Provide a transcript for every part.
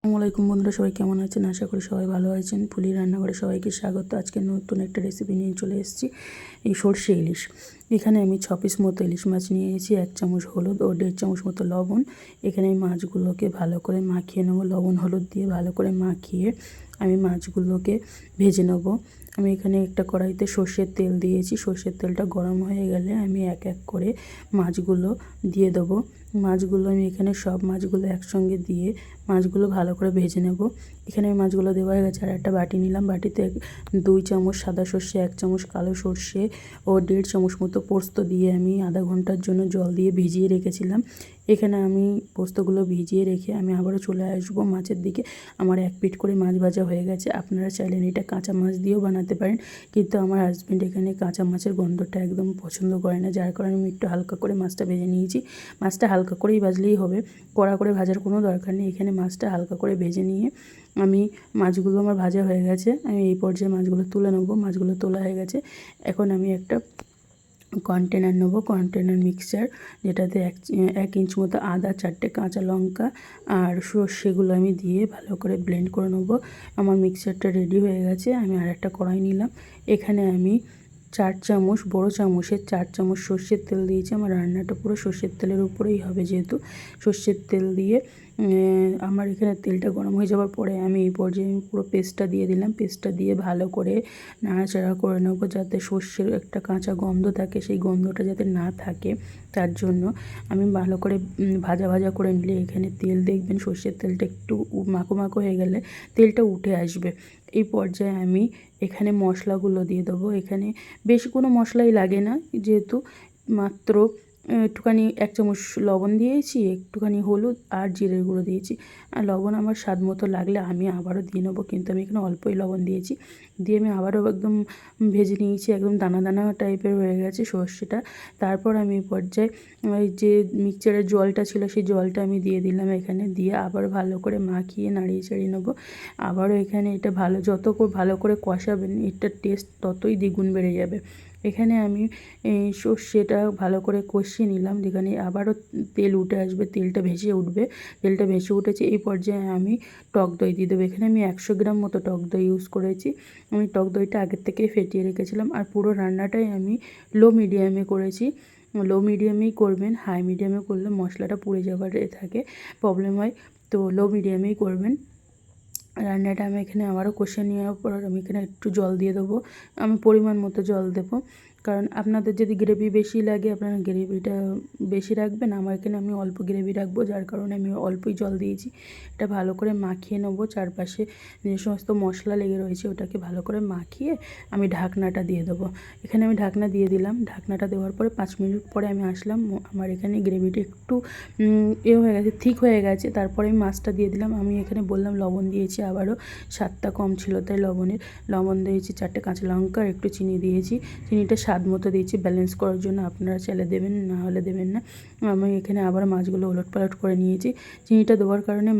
আসসালামাইকুম বন্ধুরা, সবাই কেমন আছেন? আশা করি সবাই ভালো আছেন। ফুলি রান্নাঘরে সবাইকে স্বাগত। আজকে নতুন একটা রেসিপি নিয়ে চলে এসেছি, এই সর্ষে ইলিশ। এখানে আমি 6 পিস মতো ইলিশ মাছ নিয়েছি, 1 চামচ হলুদ ও 1.5 চামচ মতো লবণ। এখানে এই মাছগুলোকে ভালো করে মাখিয়ে নেবো, লবণ হলুদ দিয়ে ভালো করে মাখিয়ে আমি মাছগুলোকে ভেজে নেবো। আমি এখানে একটা কড়াইতে সর্ষের তেল দিয়েছি। সর্ষের তেলটা গরম হয়ে গেলে আমি এক এক করে মাছগুলো দিয়ে দেবো। মাছগুলো আমি এখানে সব মাছগুলো একসঙ্গে দিয়ে মাছগুলো ভালো করে ভেজে নেব। এখানে মাছগুলো দেওয়া হয়ে গেছে। আর একটা বাটি নিলাম, বাটিতে 2 চামচ সাদা সর্ষে, 1 চামচ কালো সর্ষে ও 1.5 চামচ মতো পোস্ত দিয়ে আমি আধা ঘন্টার জন্য জল দিয়ে ভিজিয়ে রেখেছিলাম। এখানে আমি পোস্তগুলো ভিজিয়ে রেখে আমি আবারও চলে আসবো মাছের দিকে। আমার 1 পিঠ করে মাছ ভাজা হয়ে গেছে। আপনারা চাইলেন এটা কাঁচা মাছ দিয়েও বানাতে পারেন, কিন্তু আমার হাজব্যান্ড এখানে কাঁচা মাছের গন্ধটা একদম পছন্দ করে না, যার কারণে আমি একটু হালকা করে মাছটা ভেজে নিয়েছি। মাছটা হালকা করেই ভাজলেই হবে, কড়া করে ভাজার কোনো দরকার নেই। এখানে মাছটা হালকা করে ভেজে নিয়ে আমি মাছগুলো আমার ভাজা হয়ে গেছে, আমি এই পর্যায়ে মাছগুলো তুলে নেবো। মাছগুলো তোলা হয়ে গেছে। এখন আমি একটা কন্টেনার নেবো, কন্টেনার মিক্সচার, যেটাতে 1 ইঞ্চ মতো আদা, 4টে কাঁচা লঙ্কা আর সর্ষেগুলো আমি দিয়ে ভালো করে ব্লেন্ড করে নেবো। আমার মিক্সচারটা রেডি হয়ে গেছে। আমি আর একটা কড়াই নিলাম। এখানে আমি 4 চামচ, বড়ো চামচের 4 চামচ সর্ষের তেল দিয়েছি। আমার রান্নাটা পুরো সর্ষের তেলের উপরেই হবে, যেহেতু সর্ষের তেল দিয়ে আমার এখানে তেলটা গরম হয়ে যাওয়ার পরে আমি এই পর্যায়ে পুরো পেস্টটা দিয়ে দিলাম। পেস্টটা দিয়ে ভালো করে নাড়াচাড়া করে নেবো, যাতে সর্ষের একটা কাঁচা গন্ধ থাকে, সেই গন্ধটা যাতে না থাকে, তার জন্য আমি ভালো করে ভাজা ভাজা করে নিলে এখানে তেল দেখবেন সর্ষের তেলটা একটু মাখো মাখো হয়ে গেলে তেলটা উঠে আসবে। এই পর্যায়ে আমি এখানে মশলাগুলো দিয়ে দেবো। এখানে বেশি কোনো মশলাই লাগে না, যেহেতু মাত্র একটুখানি 1 চামচ লবণ দিয়েছি, একটুখানি হলুদ আর জিরের গুঁড়ো দিয়েছি। আর লবণ আমার স্বাদ মতো লাগলে আমি আবারও দিয়ে নেবো, কিন্তু আমি এখানে অল্পই লবণ দিয়েছি। দিয়ে আমি আবারও একদম ভেজে নিয়েছি, একদম দানা দানা টাইপের হয়ে গেছে সর্ষেটা। তারপর আমি এই পর্যায়ে ওই যে মিক্সচারের জলটা ছিল, সেই জলটা আমি দিয়ে দিলাম এখানে, দিয়ে আবার ভালো করে মাখিয়ে নাড়িয়ে চাড়িয়ে নেবো। আবারও এখানে এটা যত ভালো করে কষাবেন, এটার টেস্ট ততই দ্বিগুণ বেড়ে যাবে। এখানে আমি এই সর্ষেটা ভালো করে কষিয়ে নিলাম, যেখানে আবারও তেল উঠে আসবে, তেলটা ভেসে উঠবে। তেলটা ভেসে উঠেছে, এই পর্যায়ে আমি টক দই দিয়ে দেবো। এখানে আমি 100 গ্রাম মতো টক দই ইউজ করেছি। আমি টক দইটা আগের থেকেই ফেটিয়ে রেখেছিলাম। আর পুরো রান্নাটাই আমি লো মিডিয়ামে করেছি। লো মিডিয়ামেই করবেন, হাই মিডিয়ামে করলে মশলাটা পুড়ে যাবার থাকে, প্রবলেম হয়। তো লো মিডিয়ামেই করবেন। রান্নাটা আমি এখানে আবারও কষে নেওয়ার পর আমি এখানে একটু জল দিয়ে দেবো। আমি পরিমাণ মতো জল দেবো, কারণ আপনাদের যদি গ্রেভি বেশি লাগে আপনারা গ্রেভিটা বেশি রাখবেন। আমার এখানে আমি অল্প গ্রেভি রাখবো, যার কারণে আমি অল্পই জল দিয়েছি। এটা ভালো করে মাখিয়ে নেবো, চারপাশে যে সমস্ত মশলা লেগে রয়েছে ওটাকে ভালো করে মাখিয়ে আমি ঢাকনাটা দিয়ে দেবো। এখানে আমি ঢাকনা দিয়ে দিলাম। ঢাকনাটা দেওয়ার পরে 5 মিনিট পরে আমি আসলাম। আমার এখানে গ্রেভিটা একটু হয়ে গেছে, ঠিক হয়ে গেছে। তারপরে আমি মাছটা দিয়ে দিলাম। আমি এখানে বললাম লবণ দিয়েছি, আবারও স্বাদটা কম ছিল তাই লবণ দিয়েছি। 4টে কাঁচা লঙ্কা আর একটু চিনি দিয়েছি। চিনিটা স্বাদ মতো দিয়েছি ব্যালেন্স করার জন্য, আপনারা চাইলে দেবেন, না হলে দেবেন না। আমি এখানে আবার মাছগুলো ওলটপালট করে নিয়েছি। চিনিটা দেওয়ার কারণে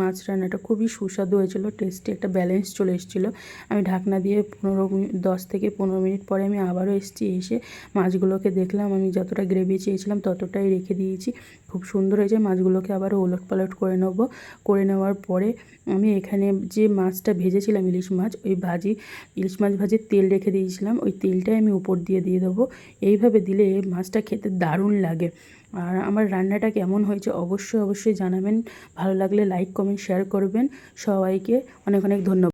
মাছ রান্নাটা খুবই সুস্বাদু হয়েছিল, টেস্টি একটা ব্যালেন্স চলে এসেছিলো। আমি ঢাকনা দিয়ে 10 থেকে 15 মিনিট পরে আমি আবারও এসে মাছগুলোকে দেখলাম, আমি যতটা গ্রেভি চেয়েছিলাম ততটাই রেখে দিয়েছি। খুব সুন্দর হয়েছে। মাছগুলোকে আবারও ওলটপালট করে নেবো। করে নেওয়ার পরে আমি এখানে যে মাছটা ভেজেছিলাম ইলিশ মাছ ভাজির তেল রেখে দিয়েছিলাম, ওই তেলটাই আমি উপর দিয়ে দেবো। এইভাবে দিলে মাছটা খেতে দারুণ লাগে। আর আমার রান্নাটা কেমন হয়েছে অবশ্যই জানাবেন। ভালো লাগলে লাইক কমেন্ট শেয়ার করবেন। সবাইকে অনেক অনেক ধন্যবাদ।